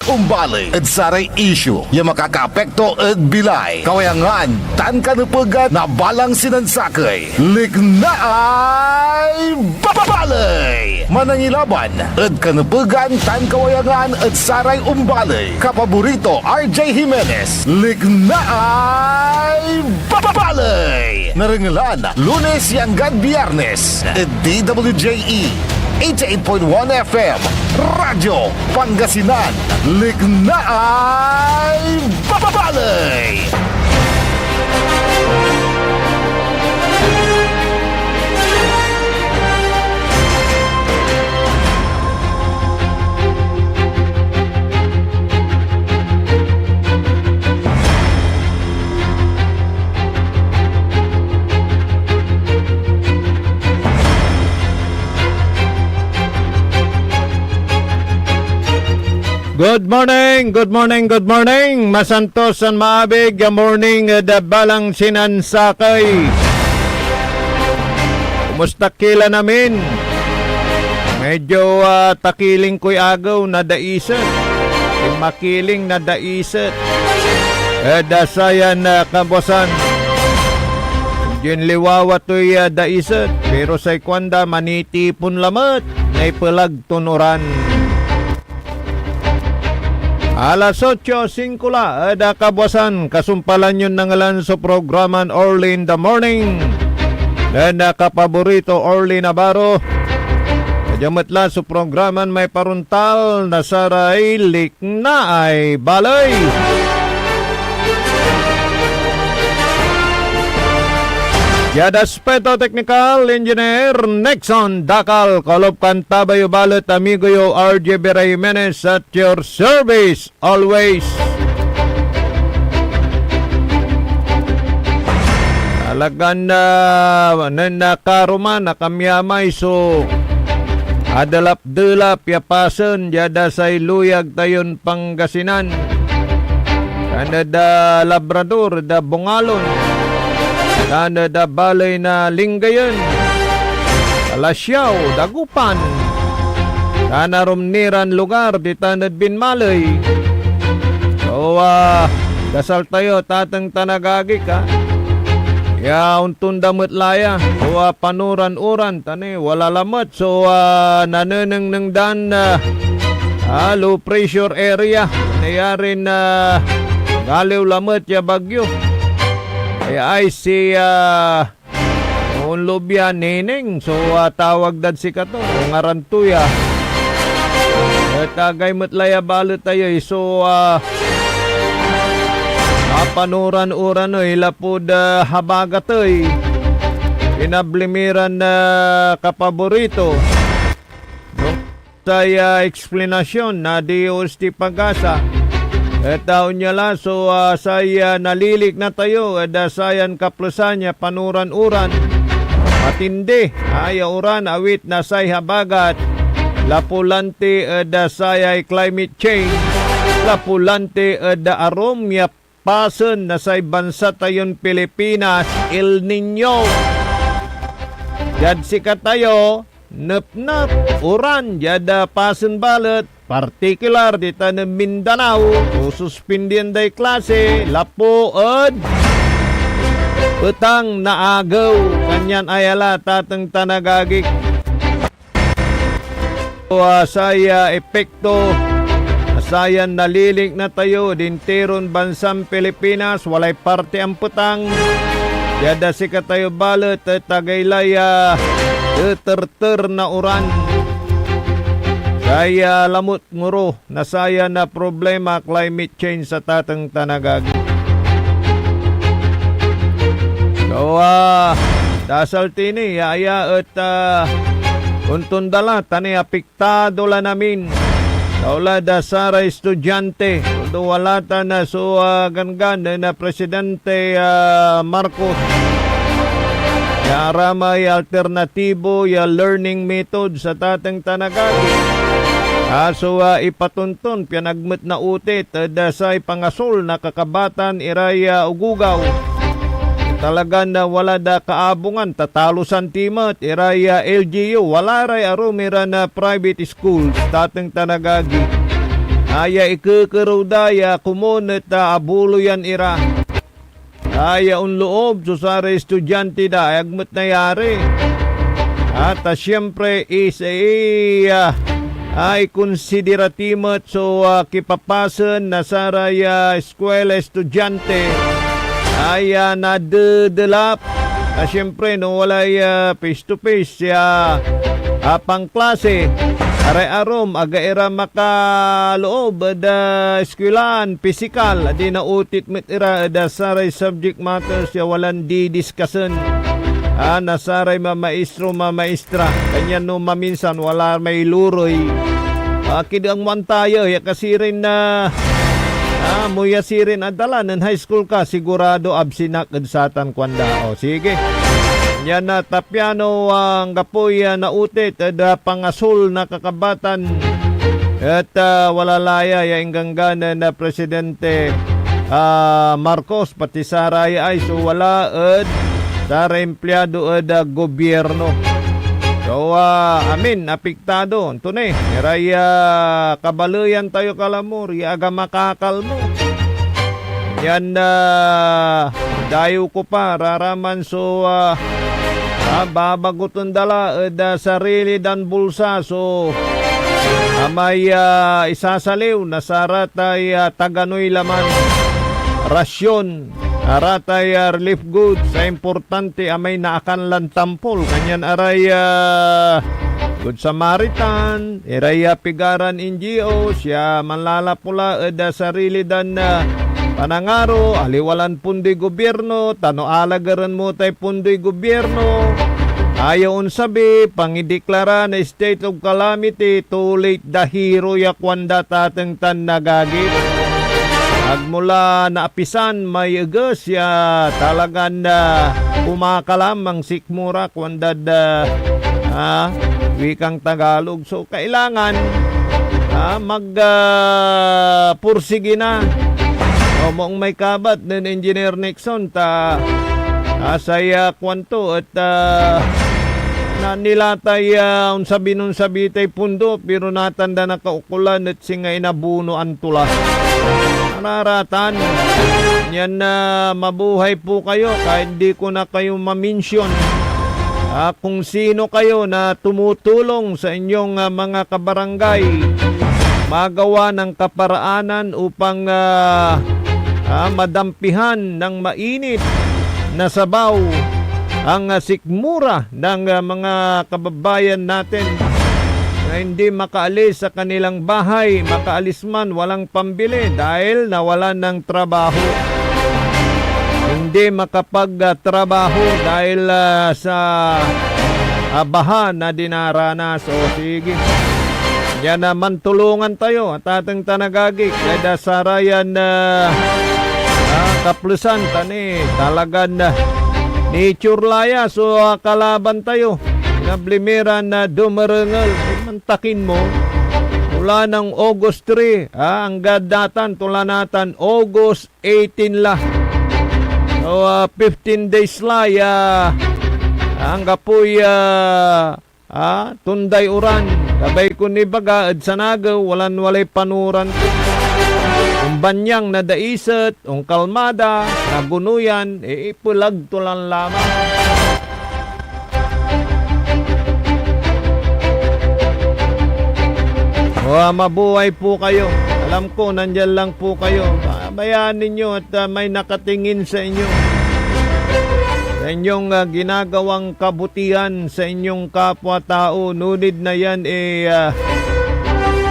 umbalay at saray issue yung makakaapekto at bilay. Kawayangan, tan kanupugan na balang sinansakay. Lignaay babalay! Manangilaban at kanupugan, tan kawayangan at saray umbalay. Kapaborito RJ Jimenez. Lignaay babalay! Narangalan, Lunes hanggang Biyernes at DWJE 88.1 FM Radyo Pangasinan. Lignaay babalay! Good morning, good morning, good morning. Masantos and maabig. Good morning, the balang sinansakay. Kumusta kila namin? Medyo takiling ko'y agaw na daisat. Makiling na daisat. Dasayan na kabosan. Diyan liwawa to'y daisat. Pero sa ikwanda manitipon lamat. Na'y pelag tunuran. Alas 8:05 ada kabuasan kasumpalan yun nangalan sa programan Early in the Morning. Dan kapaborito Early Navarro. Kajamatla sa programan may paruntal na saray Lignaay balay. Yada Speto Technical Engineer Nexon Dakal Kolob Kantabayo Balot amigo yo RJ Jimenez at your service always. Talagang nanakaruman nakamyamay so adalap-delap yapasan yada say luyag tayon Pangasinan. Kanada Labrador da Bungalon. Kanada balay na Lingayen, Alasyaw, Dagupan, Kanarumniran lugar di Tanad Binmalay. So, dasal tayo tatang tanagagik ha. Ya, untun damot laya. So, panuran-uran, tani, wala lamot. So, nananang ng dan low pressure area. Nayarin na galiw lamot ya bagyo. Ay si Unlubya Neneng. So tawag dad si kato ngarantuya. Tagay matlaya balot tayo. So panuran-uran ilapod habagatoy. Pinablimiran na kapaborito. Saya explanation na Dios ti Pagasa. Taon niya la, so saya nalilik na tayo, sayan kaplusanya, panuran-uran, matindi, uran, awit na say habagat, lapulante, sayay climate change, lapulante, arom, pasen, na say bansa tayon Pilipinas, El Niño. Yad sikat tayo, nep-nep, uran, yada pasen balat, partikular di tanang Mindanao, suspindian day klase, lapuod, petang naagaw, kanyan ayala tatang tanagagik. Saya epekto, sayan naliling na tayo, dinteron bansang Pilipinas, walay parte ang petang, yada sikat tayo balot, tagaylaya, ter na uran. Kaya lamot nguro na saya na problema climate change sa tatang tanagagi. So, dasal tini, yaya at untundala, tani apiktado la namin. Daula dasara estudyante, wala ta na so gangan na Presidente Marcos. Yara may alternatibo ya learning method sa tatang tanagagi. So ipatuntun pinagmet na utit dasay pangasol na kakabatan iraya ugugaw. Talaga na wala da kaabungan tatalo santimat iraya LGU wala ray arumira na private schools tatang tanagagi. Aya ikekerudaya kumunit abuluyan ira. Aya unloob susara estudyante da agmat na yari. At siyempre is ay konsideratimat so kipapasan na saraya eskwela estudyante ay nadedelap. Siyempre no walay face to face pang klase. Aray-arom, aga-ira makaloob da eskwelaan, pisikal, di na utit mitira da saray subject matters ya walang di-discussion. Nasaray mamaestro, mamaestra, kanyan no maminsan wala may luroy. Kidang man tayo, ya kasi rin na muya si rin adala ng high school ka, sigurado absinak satan kwanda. O, sige. Yan na tapyano ang kapoy na utit at pangasul na kakabatan at walalaya yung ganggan na Presidente Marcos pati saray ay so wala at sa empleyado at gobyerno. So amin apektado ito na eray kabaluyan tayo kalamor yaga makakal mo. Yan dayo ko pa raraman so babagutan dala sarili dan bulsa so may isasaliw na saratay taganoy laman rasyon aratay relief goods sa importante amay naakan lang tampol kanyan aray Good Samaritan iray pigaran NGO siya manlalapula sarili dan panangaro, aliwalan pundi gobyerno, tano alagaran mo tay pundi gobyerno. Ayaw sabi, pangideklara na state of calamity, too late the hero yakwanda tateng tan nagagit. Agmula na apisan, may agas ya talagang kumakalam ang sikmura kwanda wikang Tagalog. So, kailangan pursige na. O moong may kabat ng Engineer Nixon asaya kwanto at nilatay unsabi tay pundo pero natanda na kaukulan at singa inabuno ang tula. Nararatan yan na mabuhay po kayo kahit di ko na kayo maminsyon. Kung sino kayo na tumutulong sa inyong mga kabarangay magawa ng kaparaanan upang madampihan ng mainit na sabaw ang sikmura ng mga kababayan natin na hindi makaalis sa kanilang bahay, makaalis man walang pambili dahil nawalan ng trabaho. Hindi makapagtrabaho dahil sa baha na dinaranas. O sige, yan naman tulungan tayo at ating tanagagik kada sarayan kaplusan tani talagan nature laya so kalaban tayo nablimiran na dumarangal mantakin mo mula ng August 3 ang gadatan tulanatan August 18 la so 15 days la ang kapoy tunday uran kabay ko ni baga ad sanagaw walay panuran ang banyang na daisat ang kalmada nagunuyan ipulag tulan lamang. Mabuhay po kayo, alam ko nandyan lang po kayo, bayaan ninyo at may nakatingin sa inyo sa inyong ginagawang kabutihan sa inyong kapwa-tao. Nunid na yan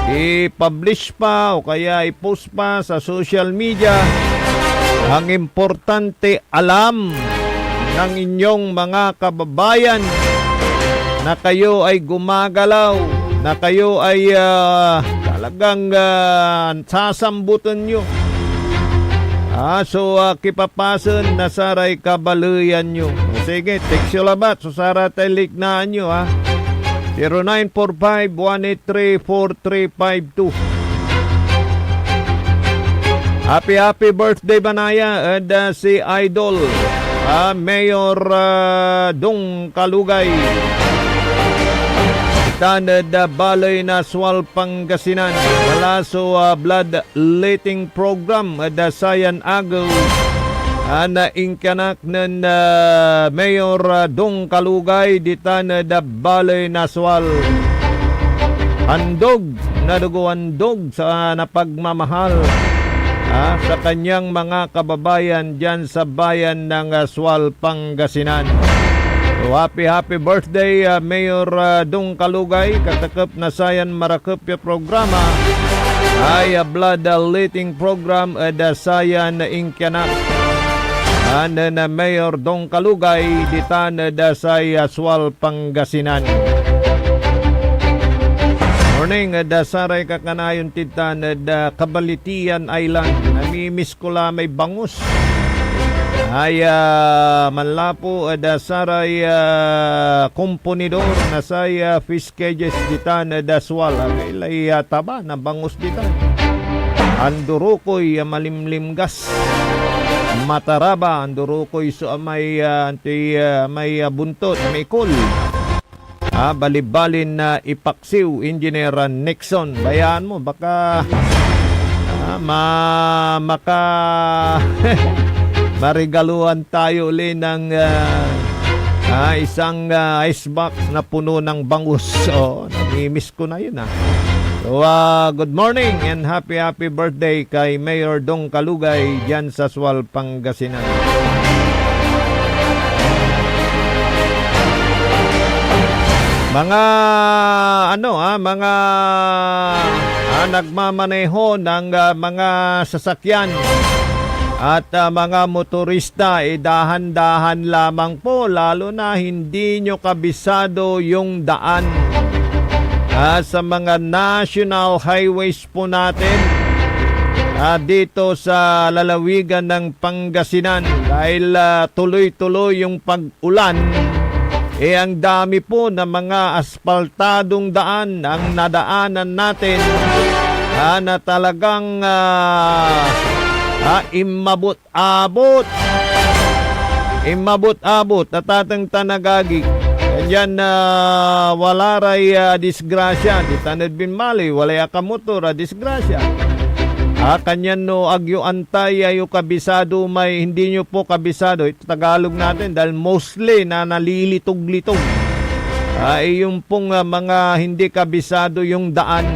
i-publish pa o kaya i-post pa sa social media. Ang importante alam ng inyong mga kababayan na kayo ay gumagalaw, na kayo ay talagang sasambutan nyo. So, kipapasan na saray kabaluyan nyo. Sige, text yung labat. So, sara tayo lignaan nyo, 0945-183-4352. Happy birthday, Banaya. And si Idol, Mayor Dong Kalugay. Tanad Balay Naswal Pangasinan Malaso bloodletting program Sayan Agaw ana ingkanak ng Mayor Dong Kalugay di Tanad Balay Naswal handog naduguandog sa napagmamahal sa kanyang mga kababayan dyan sa bayan ng Aswal, Pangasinan. So, happy birthday Mayor Dong Kalugay. Katakap na sayan marakap yung programa ay bloodletting program sayan ingkanak na Mayor Dong Kalugay di Tanad sa Aswal, Pangasinan. Morning, saray kakanayon titan Kabalitian Island. Namimiss ko la may bangus. Ay manlapo saray komponidor na say fish cages ditan daswal. Kailay taba na bangus ditan. Andurukoy malimlim gas. Mataraba andurukoy so may may buntot, may kul. Balibalin na ipaksiw Engineer Nixon. Bayaan mo baka marigaluhan tayo uli ng isang icebox na puno ng bangus. So, namimiss ko na yun So, good morning and happy birthday kay Mayor Dong Kalugay dyan sa Aswal, Pangasinan. Mga mga nagmamaneho ng mga sasakyan at mga motorista dahan-dahan lamang po lalo na hindi nyo kabisado yung daan sa mga national highways po natin dito sa lalawigan ng Pangasinan dahil tuloy-tuloy yung pag-ulan. Ang dami po ng mga asfaltadong daan ang nadaanan natin na talagang imabot-abot at atang tanagagi. Ganyan wala ray disgrasya. Di Tanad Binmali, wala akamotor disgrasya. Kanyan no agyo antay ayo kabisado may hindi nyo po kabisado ito Tagalog natin dahil mostly na nalilitog-litog yung pong mga hindi kabisado yung daan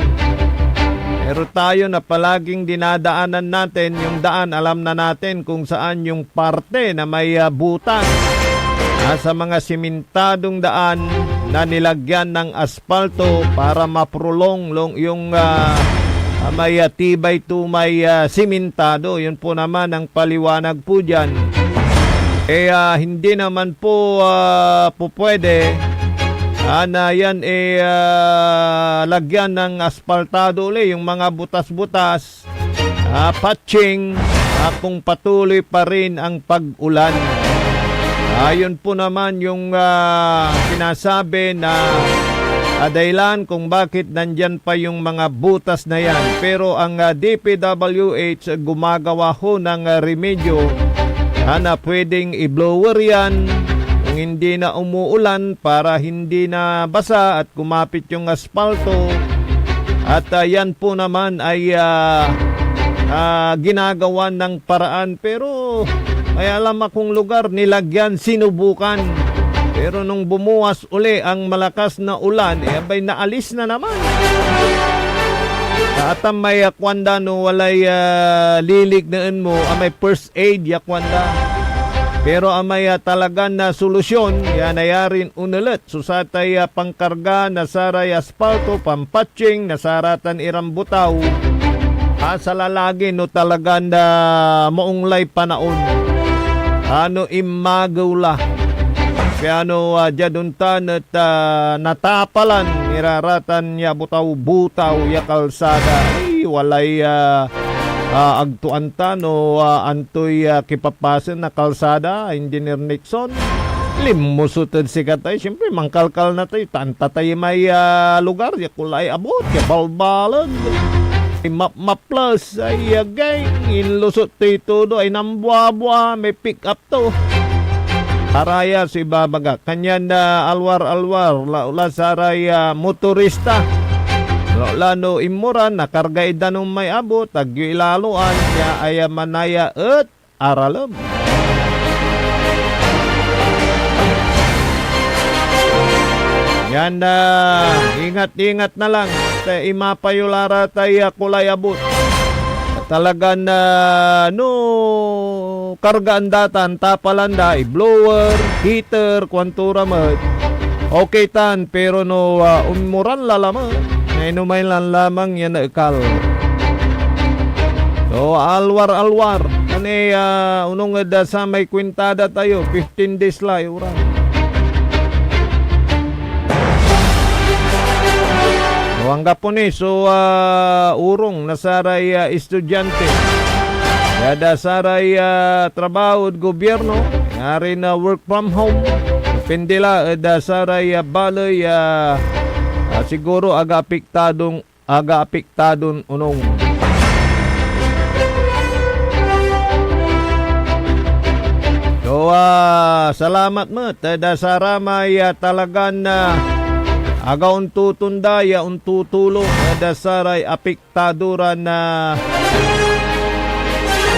pero tayo na palaging dinadaanan natin yung daan alam na natin kung saan yung parte na may butas sa mga simentadong daan na nilagyan ng asfalto para maprolong yung may tibay to may simentado. Yun po naman ang paliwanag po dyan. Hindi naman po pwede na yan lagyan ng asfaltado ulit yung mga butas-butas patching kung patuloy pa rin ang pag-ulan. Yun po naman yung sinasabi na dahilan kung bakit nandyan pa yung mga butas na yan. Pero ang DPWH gumagawa ho ng remedyo na pwedeng i-blower yan kung hindi na umuulan para hindi na basa at kumapit yung asfalto. At yan po naman ay ginagawa ng paraan. Pero may alam akong lugar nilagyan, sinubukan. Pero nung bumuwas uli ang malakas na ulan, abay naalis na naman. At may yakwanda no walay lilig naan mo, may first aid yakwanda. Pero may talagang na solusyon, yan ayarin unulit. Susatay pangkarga, nasaray asfalto, pampatching, nasaratan irambutaw. Sa lalagi no talagang na maunglay panaon. Imagaw kaya jaduntan at natapalan, niraratan niya butaw-butaw ya kalsada. Walay agtuantan o antoy kipapasan na kalsada, Engineer Nixon. Limusutad si katay, siyempre mangkalkal na tayo, tantatay may lugar, ya kulay abot, ya balbalan. Map plus, ay gang, inlusot tayo todo, ay nambuwa-buwa, may pick up to. Araya si babaga. Kanyan na alwar-alwar. Laula saray motorista. Laula no imuran. Nakarga idanong may abot. Tagyo ilaluan. Kaya ay manaya at aralam. Yan na. Ingat-ingat na lang. Imapayulara tayo kulay abot. Talaga na no kargaan datan tapalanda blower, heater, kwantura mat. Okay tan pero no umuran lalaman. Ngayon may lang lamang yan na ikal. So alwar-alwar. Kani unong da sa may kwintada tayo 15 days la urang. Wangga po ni, so urong nasaray estudyante. Yada saray trabaho at gobyerno, ngari na work from home. Pendila da saray balay siguro aga apektadon unong. So salamat mo, da saramay talagan na aga untutundaya untutulong ada saray apektaduran na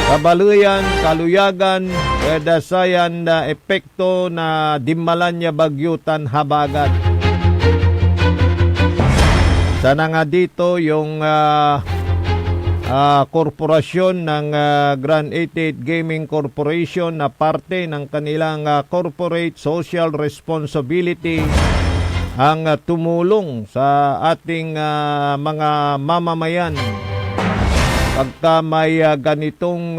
kabaluyan, kaluyagan, ada sayan na epekto na dimmalan niya bagyutan habagat. Sana nga dito yung korporasyon ng Grand 88 Gaming Corporation na parte ng kanilang corporate social responsibility ang tumulong sa ating mga mamamayan pagka may ganitong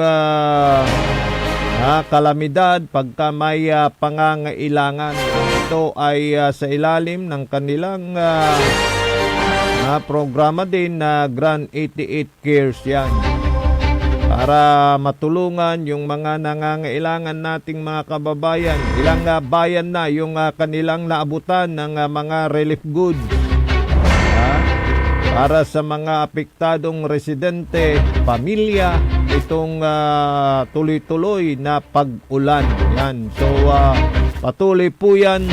kalamidad, pagka may pangangailangan. Ito ay sa ilalim ng kanilang programa din na Grand 88 Cares yan. Para matulungan yung mga nangangailangan nating mga kababayan. Ilang bayan na yung kanilang naabutan ng mga relief goods. Para sa mga apektadong residente, pamilya, itong tuloy-tuloy na pag-ulan. Yan. So, patuloy po yan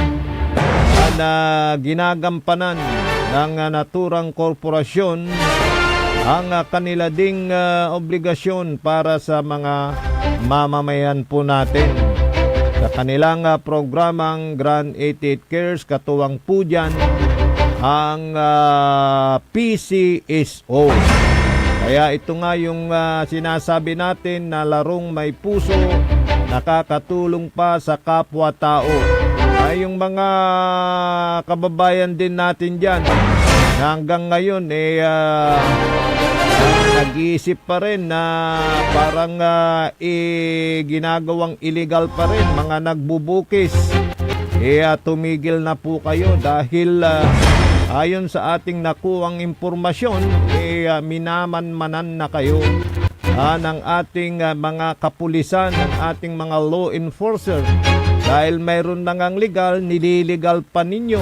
na ginagampanan ng naturang korporasyon ang kanila ding obligasyon para sa mga mamamayan po natin. Sa kanilang programang Grand 88 Cares, katuwang po dyan ang PCSO. Kaya ito nga yung sinasabi natin na larong may puso, nakakatulong pa sa kapwa-tao. Ay yung mga kababayan din natin dyan na hanggang ngayon nag-iisip pa rin na parang ginagawang illegal pa rin, mga nagbubukis. Tumigil na po kayo dahil ayon sa ating nakuwang impormasyon, minamanmanan na kayo ng ating mga kapulisan, ng ating mga law enforcer. Dahil mayroon na ngang legal, nililigal pa ninyo,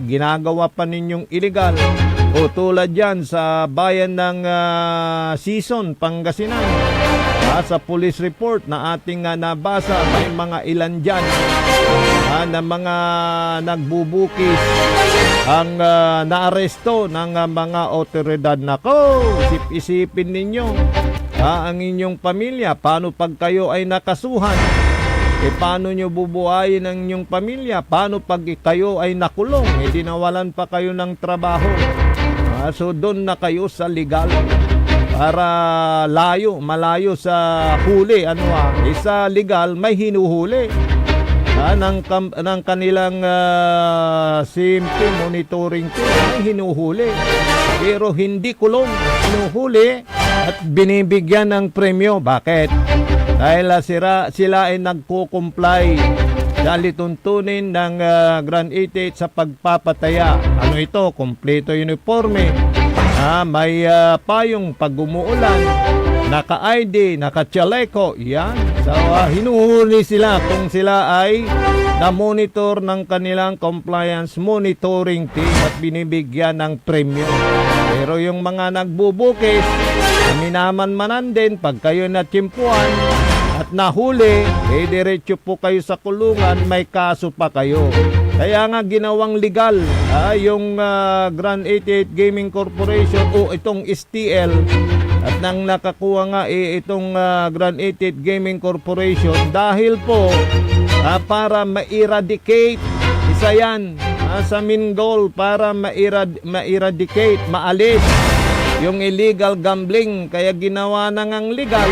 ginagawa pa ninyong illegal. O tulad yan sa bayan ng Sison, Pangasinan. Sa police report na ating nabasa, may mga ilan dyan na mga nagbubukis ang naaresto ng mga otoridad. Nako, isip-isipin ninyo ang inyong pamilya. Paano pag kayo ay nakasuhan? Paano nyo bubuhayin ang inyong pamilya? Paano pag kayo ay nakulong? Dinawalan pa kayo ng trabaho. So doon na kayo sa legal para malayo sa huli. Sa legal may hinuhuli ng kanilang simple monitoring tool. May hinuhuli. Pero hindi kulong, hinuhuli at binibigyan ng premyo. Bakit? Dahil sila ay nagko-comply sa lituntunin ng Grand 88 sa pagpapataya. Ano ito? Kompleto uniforme. May payong pag umuulan, naka-ID, naka-chaleco. Yan. So, hinuhuli sila kung sila ay na-monitor ng kanilang compliance monitoring team at binibigyan ng premyo. Pero yung mga nagbubukis, minamanmanan din pag kayo natsimpuan, at nahuli, diretso po kayo sa kulungan, may kaso pa kayo. Kaya nga ginawang legal yung Grand 88 Gaming Corporation o itong STL, at nang nakakuha nga itong Grand 88 Gaming Corporation dahil po para ma-eradicate, isa yan sa main goal, para ma-eradicate, maalis yung illegal gambling. Kaya ginawa na ngang legal,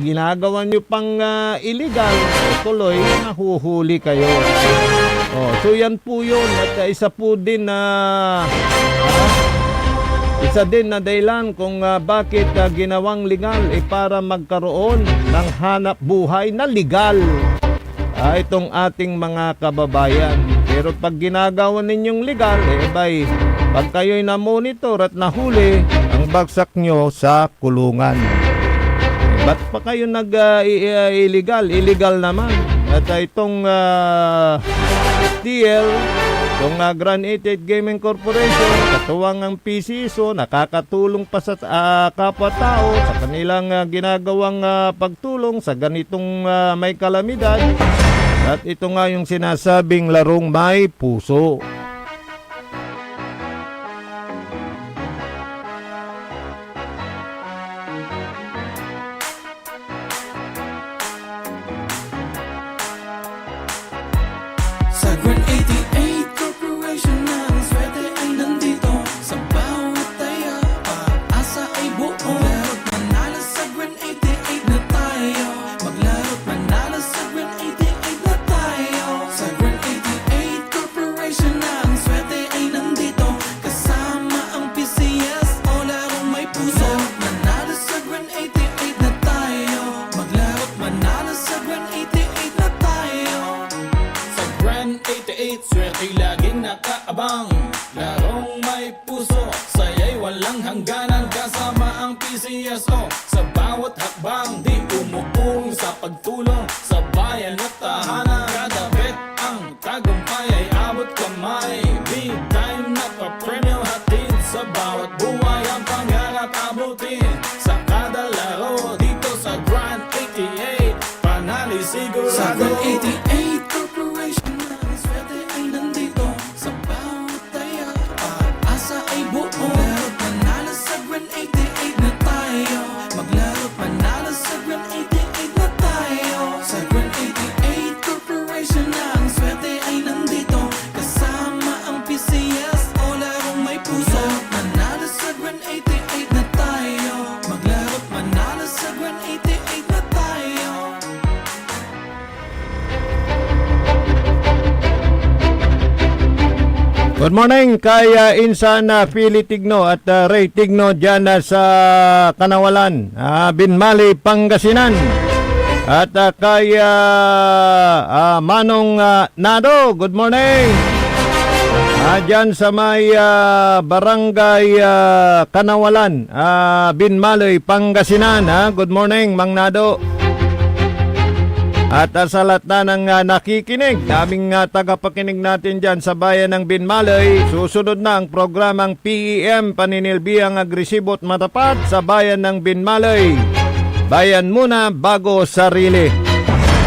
ginagawa nyo pang illegal, tuloy nahuhuli kayo. So yan po yun, at isa po din na isa din na dahilan kung bakit ginawang legal para magkaroon ng hanap buhay na legal itong ating mga kababayan. Pero pag ginagawa ninyong legal, pag kayo'y na-monitor at nahuli, ang bagsak nyo sa kulungan. Ba't pa kayo nag-illegal? Illegal naman. At itong STL, itong Grand 88 Gaming Corporation, katuwang ang PCSO, nakakatulong pa sa kapwa-tao sa kanilang ginagawang pagtulong sa ganitong may kalamidad. At ito nga yung sinasabing larong may puso. Sa Grand 88 Corporation na ang swerte ay nandito. Sa bawat taya, pag-asa ay buo. Maglaro't manalo sa Grand 88 na tayo. Maglaro't manalo sa Grand 88 na tayo. Sa Grand 88 Corporation na ang swerte ay nandito. Kasama ang PCS o larong may puso. Manalo sa Grand 88 na tayo. Maglaro't manalo sa Grand 88 na tayo. Sa Grand 88, swerte laging nakaabang. Larong may puso, saya'y walang hangganan. Kasama ang PCSO sa bawat hakbang. Di umuong sa pagtulong sa bayan at tahanan. Kada bet ang tagumpay ay abot kamay. Big time na pa-premyo hatid sa bawat buhay. Ang pangarap abutin sa kada laro. Dito sa Grand 88, panali sigurado. Sa Grand 88 Corporation na ang swerte ay nandito. Sa bawat taya, pag-asa ay buo. Maglaro't manalo sa Grand 88 na tayo. Maglaro't manalo sa Grand 88 na tayo. Sa Grand 88 Corporation na ang swerte ay nandito. Kasama ang PCS o larong may puso. Manalo sa Grand 88 na tayo. Maglaro't manalo sa Grand 88 na tayo. Good morning kay Insan Pili Tigno at Ray Tigno dyan sa Kanawalan, Binmali, Pangasinan. At kay Manong Nado, good morning. Dyan sa may barangay Kanawalan, Binmali, Pangasinan. Good morning, Mang Nado. At sa lahat na ng nakikinig, naming tagapakinig natin dyan sa bayan ng Binmalay, susunod na ang programang PEM, Paninilbihang Agresibo at Matapat sa bayan ng Binmalay. Bayan muna bago sarili.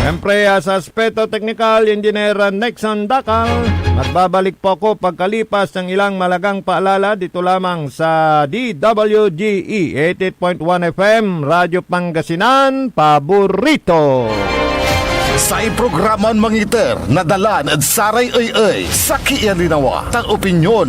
Siyempre sa aspeto technical, Engineer Nexon Dakal. Magbabalik po ako pagkalipas ng ilang malagang paalala dito lamang sa DWGE 88.1 FM, Radyo Pangasinan, Paborito. Sa iprograman mangiter, nadalan at saray ay sa kiyan linawa, tang opinyon